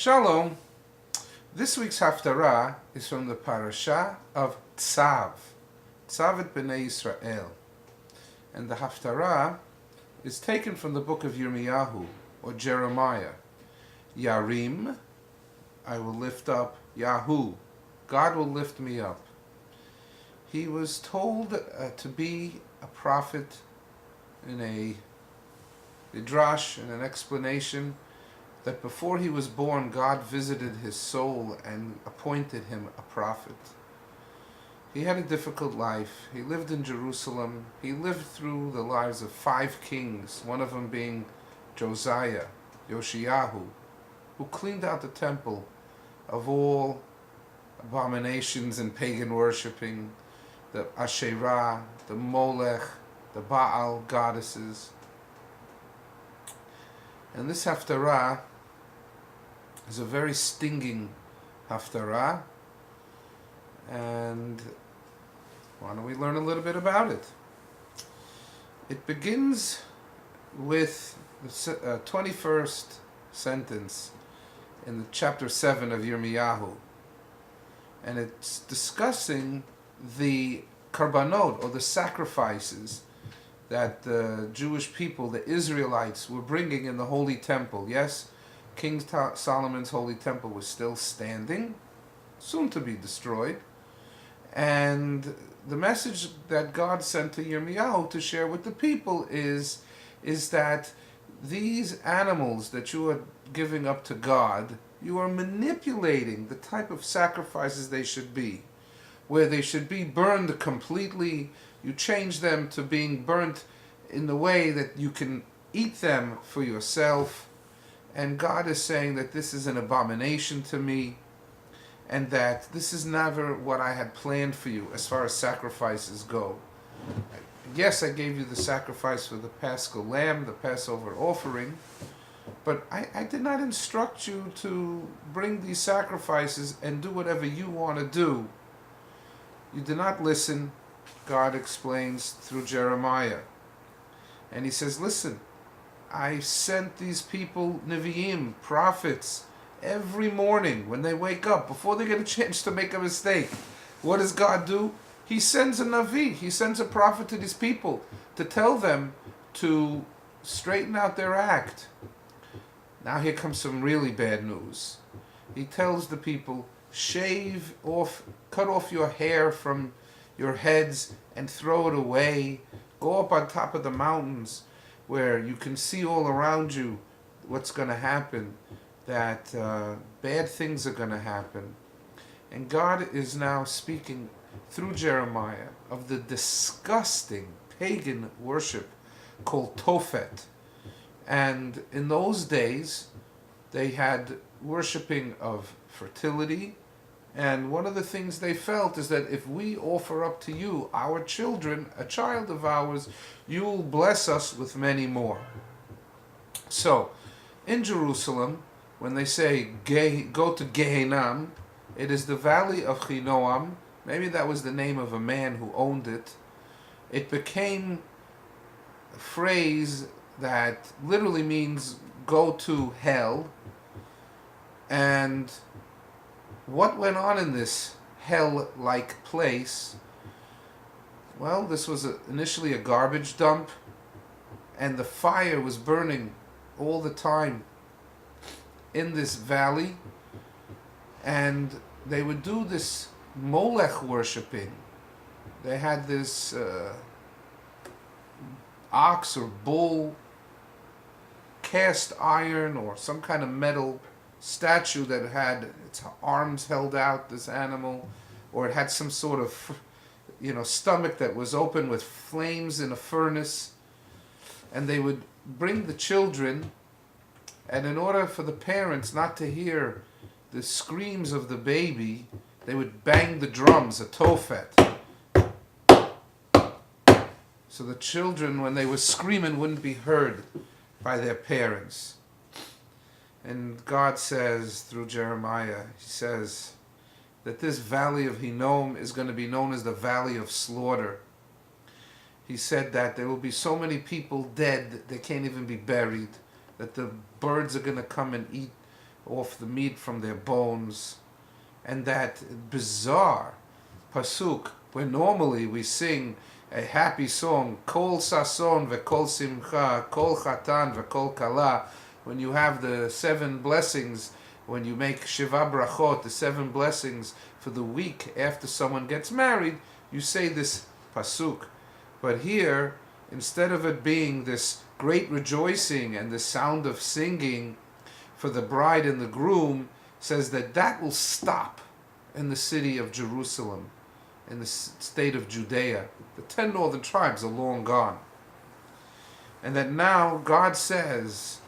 Shalom. This week's Haftorah is from the Parashat of Tzav, Tzav et Bnei Israel. And the Haftorah is taken from the book of Yirmiyahu, or Jeremiah. Yarim, I will lift up. Yahu, God will lift me up. He was told to be a prophet in a midrash, in an explanation, that before he was born, God visited his soul and appointed him a prophet. He had a difficult life. He lived in Jerusalem. He lived through the lives of 5 kings, one of them being Josiah, Yoshiyahu, who cleaned out the temple of all abominations and pagan worshipping, the Asherah, the Molech, the Baal goddesses. And this Haftorah is a very stinging Haftorah, and why don't we learn a little bit about it? It begins with the 21st sentence in the chapter 7 of Yirmiyahu, and it's discussing the karbanot, or the sacrifices, that the Jewish people, the Israelites, were bringing in the Holy Temple. Yes, King Solomon's Holy Temple was still standing, soon to be destroyed. And the message that God sent to Yirmiyahu to share with the people is that these animals that you are giving up to God, you are manipulating the type of sacrifices they should be. Where they should be burned completely, you change them to being burnt in the way that you can eat them for yourself. And God is saying that this is an abomination to me, and that this is never what I had planned for you as far as sacrifices go. Yes, I gave you the sacrifice for the Paschal lamb, the Passover offering, but I did not instruct you to bring these sacrifices and do whatever you want to do. You did not listen, God explains through Jeremiah. And he says, listen, I sent these people, Nevi'im, prophets, every morning when they wake up, before they get a chance to make a mistake. What does God do? He sends a Navi, he sends a prophet to these people to tell them to straighten out their act. Now here comes some really bad news. He tells the people, shave off, cut off your hair from your heads and throw it away. Go up on top of the mountains where you can see all around you what's going to happen, that bad things are going to happen. And God is now speaking through Jeremiah of the disgusting pagan worship called Tophet. And in those days, they had worshiping of fertility. And one of the things they felt is that if we offer up to you our children, a child of ours, you will bless us with many more. So, in Jerusalem, when they say go to Gehenam, it is the valley of Chinoam. Maybe that was the name of a man who owned it. It became a phrase that literally means go to hell. And what went on in this hell-like place? Well, this was initially a garbage dump, and the fire was burning all the time in this valley, and they would do this Molech worshipping. They had this ox or bull, cast iron or some kind of metal statue that had its arms held out, this animal, or it had some sort of stomach that was open with flames in a furnace. And they would bring the children, and in order for the parents not to hear the screams of the baby, they would bang the drums, a tophet. So the children, when they were screaming, wouldn't be heard by their parents. And God says through Jeremiah, he says that this valley of Hinnom is going to be known as the valley of slaughter. He said that there will be so many people dead that they can't even be buried, that the birds are going to come and eat off the meat from their bones. And that bizarre pasuk, where normally we sing a happy song, Kol Sason veKol Simcha, Kol Chatan veKol Kala, when you have the 7 blessings, when you make Shiva Brachot, the 7 blessings for the week after someone gets married, you say this pasuk. But here, instead of it being this great rejoicing and the sound of singing for the bride and the groom, says that will stop in the city of Jerusalem, in the state of Judea. The 10 northern tribes are long gone. And that now God says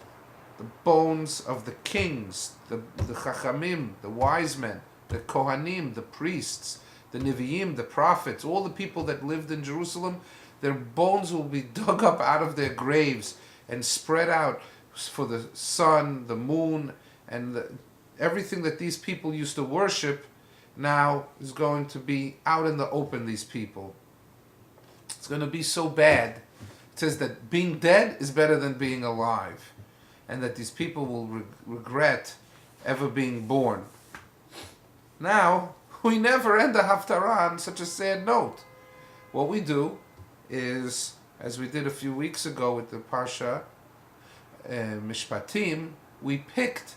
the bones of the kings, the Chachamim, the wise men, the Kohanim, the priests, the Nevi'im, the prophets, all the people that lived in Jerusalem, their bones will be dug up out of their graves and spread out for the sun, the moon, and everything that these people used to worship now is going to be out in the open, these people. It's going to be so bad. It says that being dead is better than being alive, and that these people will regret ever being born. Now, we never end the Haftorah on such a sad note. What we do is, as we did a few weeks ago with the Parsha Mishpatim, we picked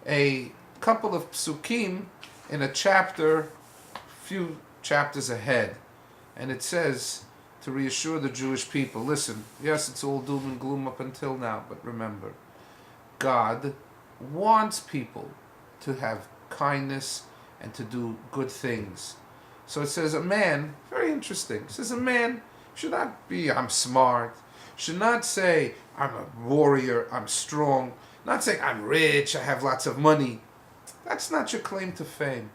a couple of psukim in a chapter, few chapters ahead. And it says, to reassure the Jewish people, listen, yes, it's all doom and gloom up until now, but remember, God wants people to have kindness and to do good things. So it says a man, very interesting, it says a man should not be, I'm smart, should not say, I'm a warrior, I'm strong, not saying, I'm rich, I have lots of money. That's not your claim to fame.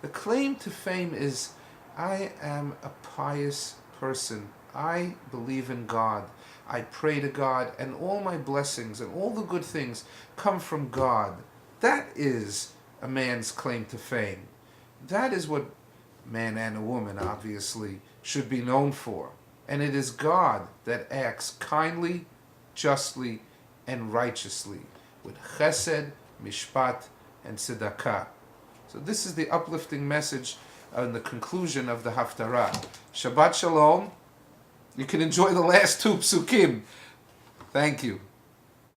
The claim to fame is, I am a pious person. I believe in God. I pray to God, and all my blessings and all the good things come from God. That is a man's claim to fame. That is what man and a woman, obviously, should be known for. And it is God that acts kindly, justly, and righteously, with chesed, mishpat, and tzedakah. So this is the uplifting message in the conclusion of the Haftarah. Shabbat Shalom. You can enjoy the last 2 psukim. Thank you.